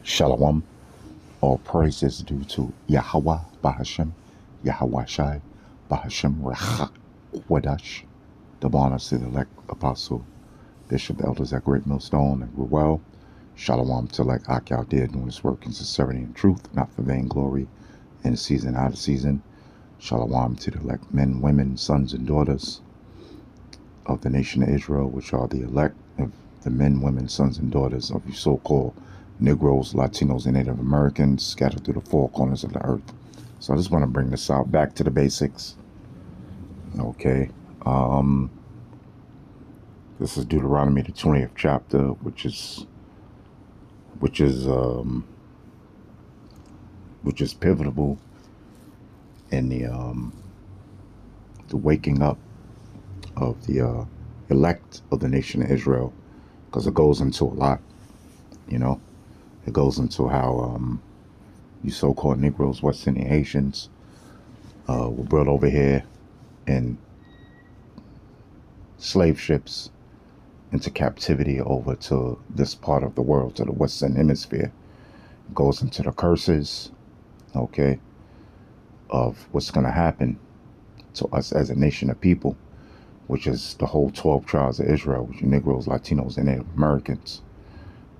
Shalom. All praise is due to Yahweh Bahashem, Yahweh Shai, Bahashem Rachak Wadash, the honors to the elect apostle, bishop, elders at Great Millstone and Ruel. Shalom to like Ak out there doing his work in sincerity and truth, not for vainglory, in season, out of season. Shalom to the elect men, women, sons, and daughters of the nation of Israel, which are the elect of the men, women, sons, and daughters of you so-called Negroes, Latinos, and Native Americans scattered through the four corners of the earth. So I just want to bring this out back to the basics. Okay. This is Deuteronomy, the 20th chapter, which is pivotal in the waking up of the elect of the nation of Israel, because it goes into a lot, It goes into how you so-called Negroes, West Indian Haitians were brought over here in slave ships into captivity over to this part of the world, to the Western Hemisphere. It goes into the curses, okay, of what's going to happen to us as a nation of people, which is the whole 12 tribes of Israel, which are Negroes, Latinos, and Native Americans,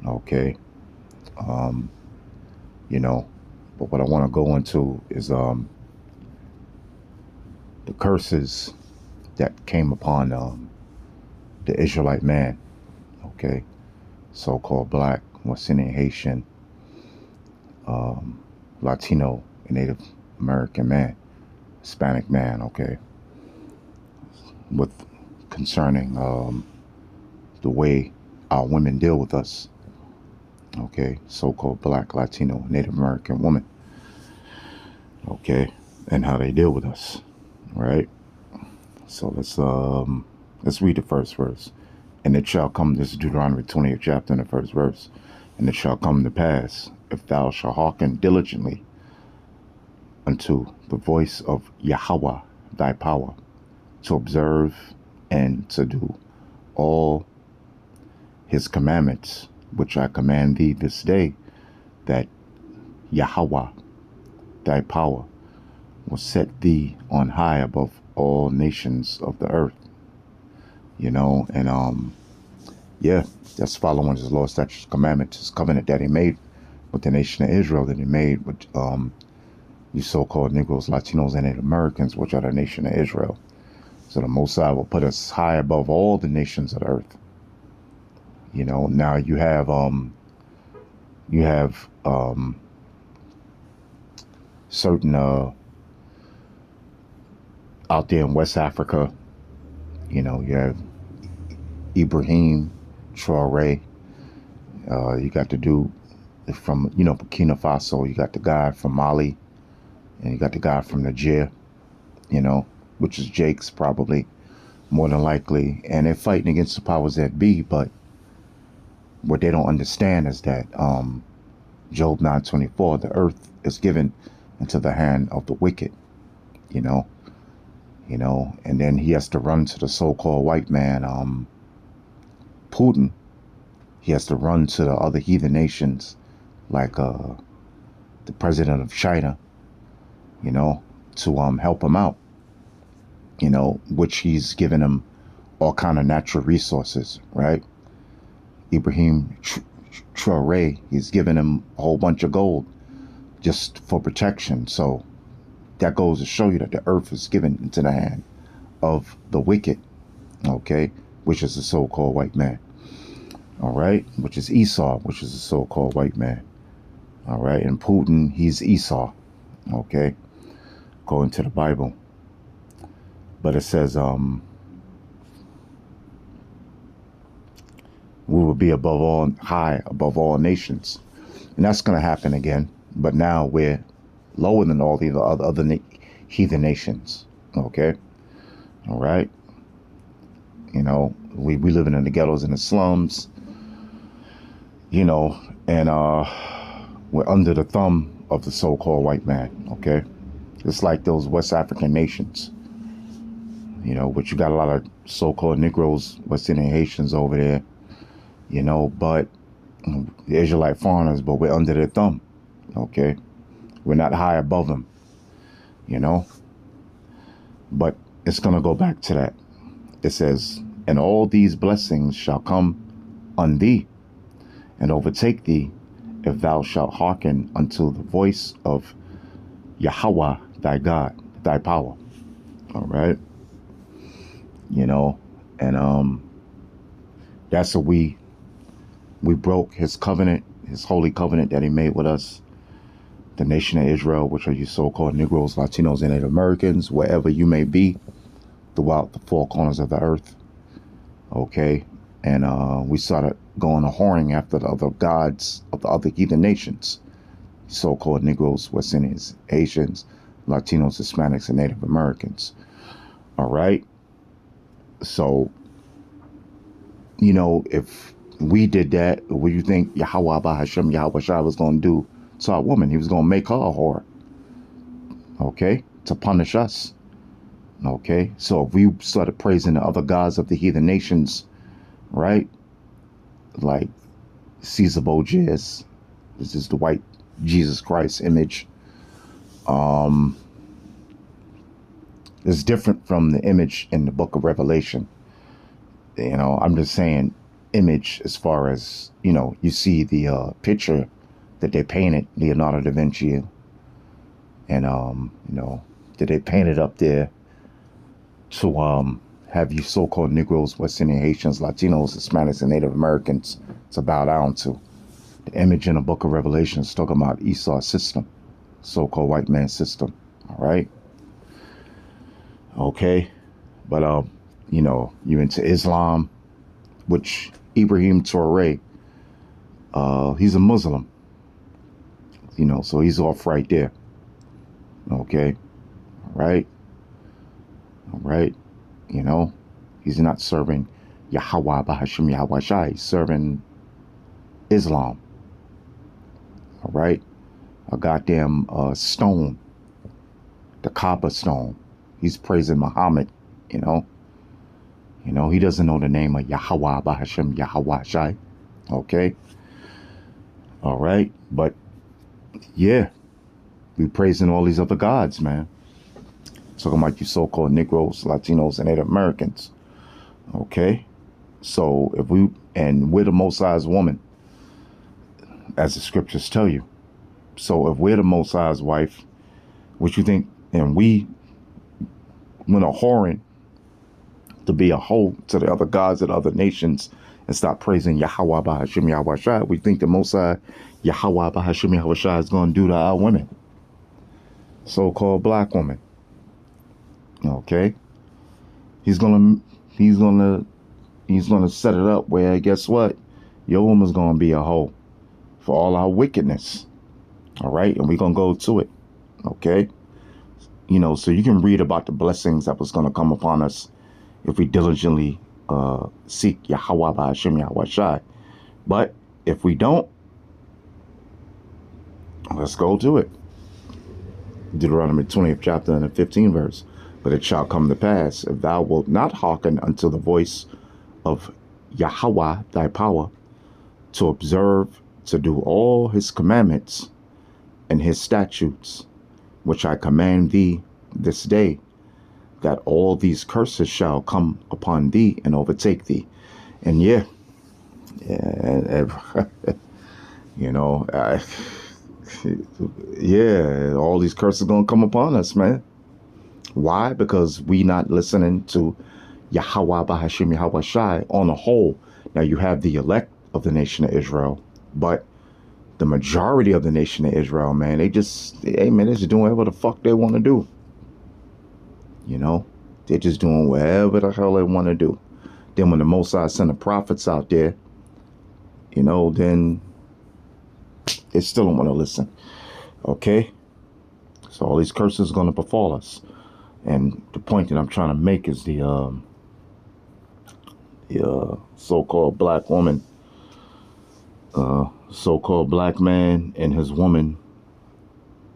okay. But what I want to go into is the curses that came upon the Israelite man, okay, so-called black, West Indian, Haitian, Latino, and Native American man, Hispanic man, okay, with concerning the way our women deal with us, okay, so-called black, Latino, Native American woman, okay, and how they deal with us, right? So let's read the first verse. And it shall come, this is Deuteronomy 20th chapter, in the first verse. And it shall come to pass, if thou shalt hearken diligently unto the voice of Yahweh thy power, to observe and to do all his commandments, which I command thee this day, that Yahweh thy power will set thee on high above all nations of the earth. Yeah, that's following his law, statutes, commandments, his covenant that he made with the nation of Israel, that he made with you so-called Negroes, Latinos, and Native Americans, which are the nation of Israel. So the Most High will put us high above all the nations of the earth. Now you have certain out there in West Africa, you have Ibrahim Traore. You got the dude from, Burkina Faso. You got the guy from Mali. And you got the guy from Niger, which is Jake's probably, more than likely. And they're fighting against the powers that be. But what they don't understand is that Job 9:24, the earth is given into the hand of the wicked, and then he has to run to the so-called white man, Putin. He has to run to the other heathen nations, like the president of China, to help him out, which he's given him all kind of natural resources, right? Ibrahim Traore, he's given him a whole bunch of gold just for protection. So that goes to show you that the earth is given into the hand of the wicked, okay, which is the so-called white man, all right, which is Esau, which is the so-called white man, all right, and Putin, he's Esau, okay, according to the Bible. But it says we will be high above all nations, and that's going to happen again. But now we're lower than all the other heathen nations, okay, all right. We living in the ghettos and the slums, and we're under the thumb of the so-called white man, okay? It's like those West African nations, but you got a lot of so-called Negroes, West Indian Haitians over there, but The Israelite foreigners, but we're under their thumb. Okay, we're not high above them. You know, but it's gonna go back to that. It says, "And all these blessings shall come on thee, and overtake thee, if thou shalt hearken unto the voice of Yahweh thy God, thy power." All right, you know, and that's what we broke his covenant, his holy covenant that he made with us, the nation of Israel, which are you so-called Negroes, Latinos, and Native Americans, wherever you may be throughout the four corners of the earth. Okay, and we started going a whoring after the other gods of the other heathen nations, so-called Negroes, West Indians, Asians, Latinos, Hispanics, and Native Americans. All right, so you know, if we did that, what do you think Yahweh Bahashem Yahweh Shai was going to do to our woman? He was going to make her a whore, okay, to punish us. Okay, so if we started praising the other gods of the heathen nations, right, like Caesar Borgias, this is the white Jesus Christ image, it's different from the image in the book of Revelation. You know, I'm just saying image as far as, you know, you see the picture that they painted, Leonardo da Vinci, and, you know, that they painted up there to have you so-called Negroes, West Indian, Haitians, Latinos, Hispanics, and Native Americans to bow down to. The image in the book of Revelation is talking about Esau's system, so-called white man's system. All right. Okay. But, you know, you into Islam, which Ibrahim Traoré, he's a Muslim, you know, so he's off right there. Okay. All right. All right. You know, he's not serving Yahweh Bahashim Yahweh Shai. He's serving Islam. All right. A goddamn stone, the Kaaba stone. He's praising Muhammad, you know. You know, he doesn't know the name of Yahweh Bahashim Yahweh Shai. Okay. All right. But yeah, we praising all these other gods, man. Talking about you so-called Negroes, Latinos, and Native Americans. Okay. So if we're the Most High's woman, as the scriptures tell you. So if we're the Most High's wife, what you think, and we went a whoring to be a hoe to the other gods of other nations and stop praising Yahweh Bahashim Yahweh Shai, we think the Most High Yahweh Bahashim Yahweh Shai is going to do to our women, so-called black women. Okay, he's gonna set it up where, guess what, your woman's gonna be a hoe for all our wickedness. All right, and we're gonna go to it. Okay, you know, so you can read about the blessings that was gonna come upon us if we diligently seek Yahweh Bahashim Yahweh Shai. But if we don't, let's go to it. Deuteronomy 20th chapter and the 15th verse. But it shall come to pass, if thou wilt not hearken unto the voice of Yahweh thy power, to observe, to do all his commandments and his statutes, which I command thee this day, that all these curses shall come upon thee and overtake thee. And yeah, you know, yeah, all these curses are going to come upon us, man. Why? Because we not listening to Yahweh Bahashim Yahweh Shai on the whole. Now you have the elect of the nation of Israel, but the majority of the nation of Israel, man, they're just doing whatever the fuck they want to do. You know, they're just doing whatever the hell they want to do. Then when the Most High send the prophets out there, you know, then they still don't want to listen. Okay? So all these curses are going to befall us. And the point that I'm trying to make is the so-called black woman, so-called black man and his woman,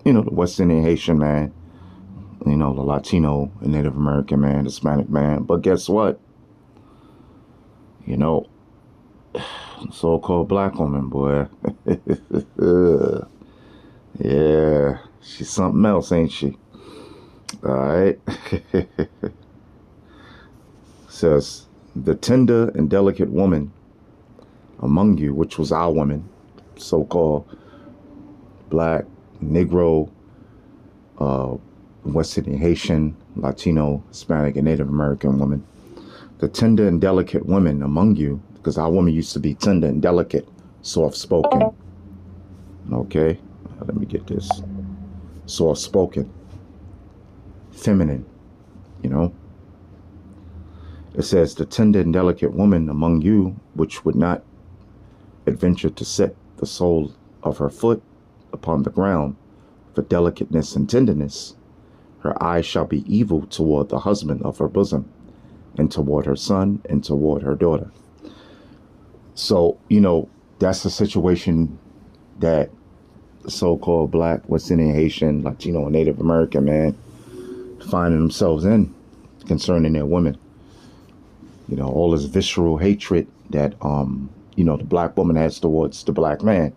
you know, the West Indian Haitian man, you know, the Latino and Native American man, Hispanic man. But guess what? You know, So-called black woman, boy. Yeah, she's something else, ain't she? All right. Says, the tender and delicate woman among you, which was our woman, so-called black, Negro, uh, West Indian, Haitian, Latino, Hispanic, and Native American woman. The tender and delicate women among you, because our woman used to be tender and delicate, soft-spoken. Okay, let me get this. Soft-spoken, feminine, you know. It says, the tender and delicate woman among you, which would not adventure to set the sole of her foot upon the ground for delicateness and tenderness, her eyes shall be evil toward the husband of her bosom, and toward her son, and toward her daughter. So, that's the situation that the so-called black, West Indian, Haitian, Latino, and Native American man finding themselves in concerning their women. All this visceral hatred that, the black woman has towards the black man.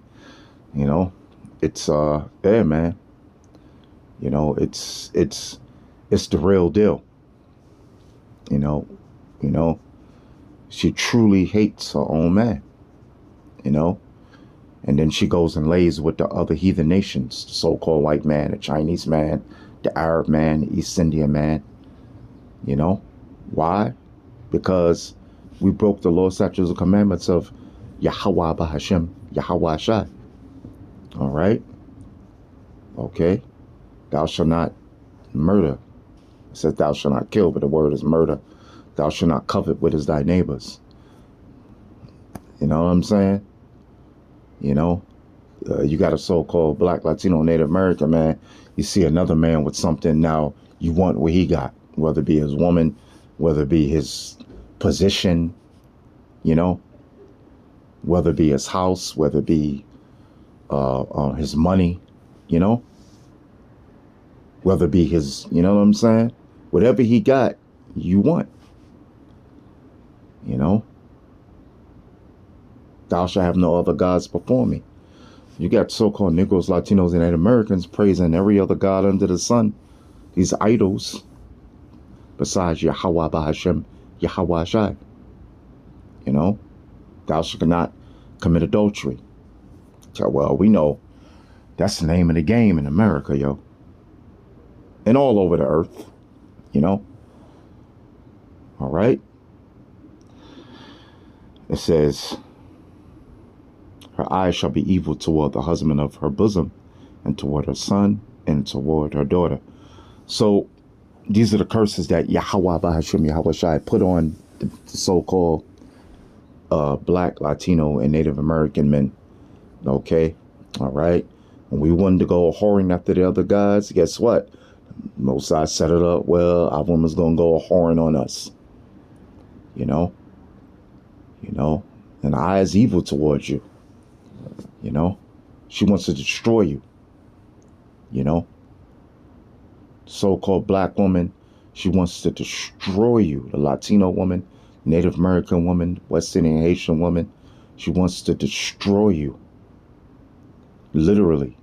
It's, yeah, man. It's the real deal. She truly hates her own man, and then she goes and lays with the other heathen nations, the so-called white man, the Chinese man, the Arab man, the East Indian man. Why? Because we broke the law, statutes, and commandments of Yahweh Bahashem, Yahweh Shai. All right? Okay? Thou shalt not murder. It says thou shalt not kill, but the word is murder. Thou shalt not covet what is thy neighbor's. You know what I'm saying? You got a so-called black, Latino, Native American man. You see another man with something, now you want what he got, whether it be his woman, whether it be his position, whether it be his house, whether it be his money, whether it be his, you know what I'm saying? Whatever he got, you want. Thou shalt have no other gods before me. You got so-called Negroes, Latinos, and Native Americans praising every other god under the sun. These idols, besides Yahweh Bahashem, Yahweh Shai. Thou shalt not commit adultery. So, well, we know that's the name of the game in America, yo. And all over the earth, All right? It says, her eyes shall be evil toward the husband of her bosom, and toward her son, and toward her daughter. So these are the curses that Yahweh Bahashem, Yahweh Shai put on the so-called black, Latino, and Native American men. Okay? All right? When we wanted to go whoring after the other gods, guess what? Most I set it up, well, our woman's going to go whoring on us. And the eye is evil towards you. She wants to destroy you. So-called black woman, she wants to destroy you. The Latino woman, Native American woman, West Indian, Haitian woman, she wants to destroy you. Literally.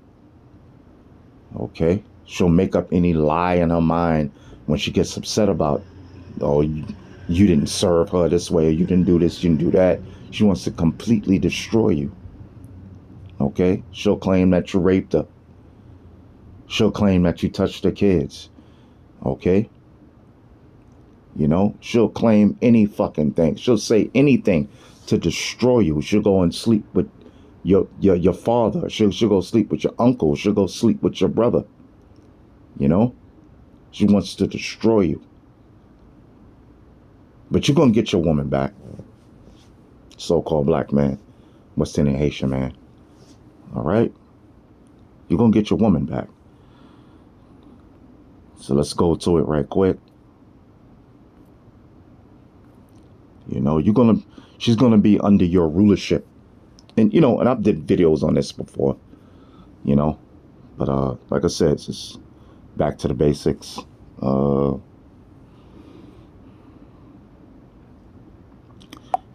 Okay? She'll make up any lie in her mind when she gets upset about, oh, you didn't serve her this way, or you didn't do this, you didn't do that. She wants to completely destroy you. Okay? She'll claim that you raped her. She'll claim that you touched her kids. Okay? She'll claim any fucking thing. She'll say anything to destroy you. She'll go and sleep with your father. She'll go sleep with your uncle. She'll go sleep with your brother. She wants to destroy you. But you're going to get your woman back. So-called black man. West Indian, Haitian man. All right? You're going to get your woman back. So let's go to it right quick. She's going to be under your rulership. And, and I've did videos on this before, but, like I said, it's just back to the basics.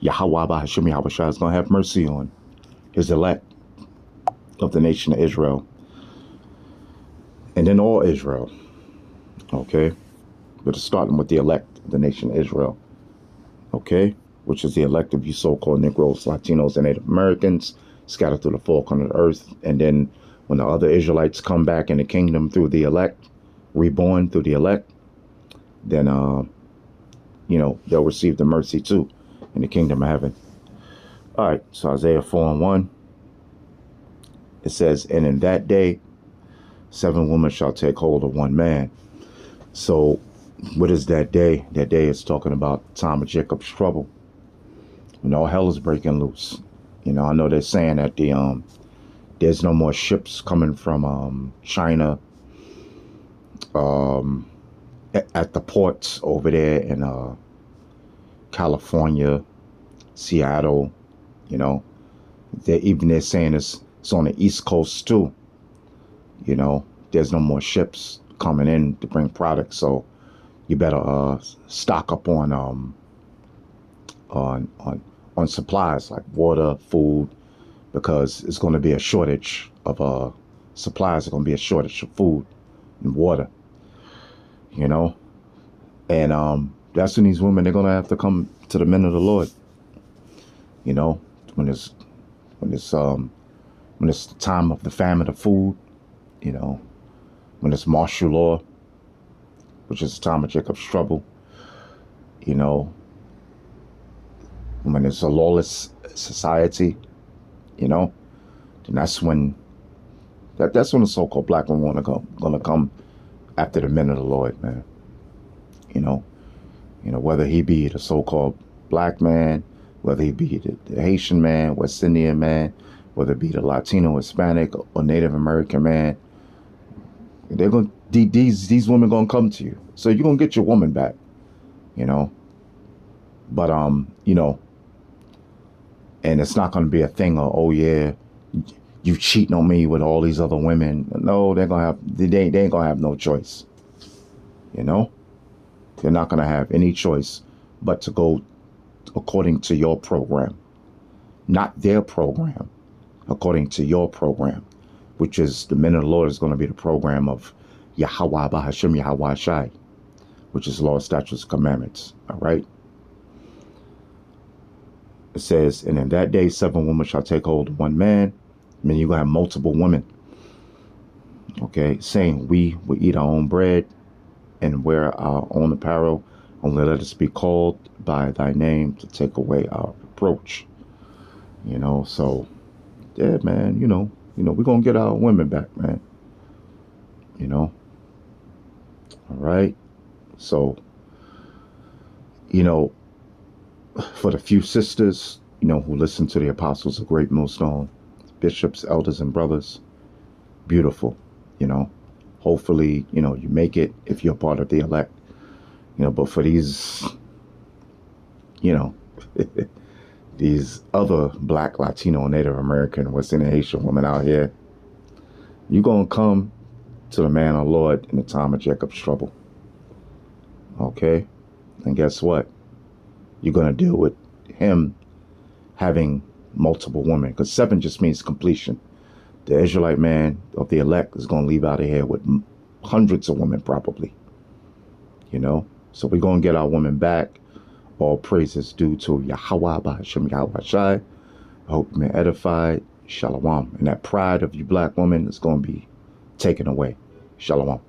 Yahweh Bahashim Yahweh Shai is going to have mercy on his elect of the nation of Israel. And then all Israel. Okay? But it's starting with the elect of the nation of Israel. Okay? Which is the elect of you so-called Negroes, Latinos, and Native Americans scattered through the four corners of the earth. And then when the other Israelites come back in the kingdom through the elect, reborn through the elect, then, they'll receive the mercy too in the kingdom of heaven. All right, so Isaiah 4:1, it says, and in that day, 7 women shall take hold of one man. So what is that day? That day is talking about the time of Jacob's trouble. When all hell is breaking loose. I know they're saying that there's no more ships coming from China at the ports over there in California, Seattle. They're saying it's on the East Coast too. There's no more ships coming in to bring products, so you better stock up on supplies like water, food, because it's going to be a shortage of supplies. It's going to be a shortage of food and water. And that's when these women, they're going to have to come to the men of the Lord. When it's the time of the famine of food, when it's martial law, which is the time of Jacob's trouble, when it's a lawless society, then that's when the so-called black women are gonna come after the men of the Lord, man. Whether he be the so-called black man, whether he be the Haitian man, West Indian man, whether it be the Latino, Hispanic, or Native American man, these women gonna come to you. So you're gonna get your woman back, But and it's not gonna be a thing of, oh yeah, you cheating on me with all these other women. No, they ain't gonna have no choice. They're not gonna have any choice but to go according to your program, not their program, according to your program, which is the men of the Lord is going to be the program of Yahweh Bahashim Yahweh Shai, which is law, statutes, commandments. All right. It says, and in that day, 7 women shall take hold of one man. I mean, you're going to have multiple women. Okay. Saying, we will eat our own bread and wear our own apparel. Only let us be called by thy name to take away our reproach. So, yeah, man, we're going to get our women back, man. All right. So, for the few sisters, who listen to the apostles of Great Millstone, bishops, elders, and brothers, beautiful, hopefully, you make it if you're part of the elect, but for these, these other black, Latino, Native American, West Indian, Haitian women out here, you're going to come to the man of the Lord in the time of Jacob's trouble. Okay? And guess what? You're going to deal with him having multiple women, because 7 just means completion. The Israelite man of the elect is going to leave out of here with hundreds of women probably. So we're going to get our women back. All praises due to Yahweh Bahashim Yahweh Shai. I hope you've been edified. Shalom. And that pride of you black women is going to be taken away. Shalom.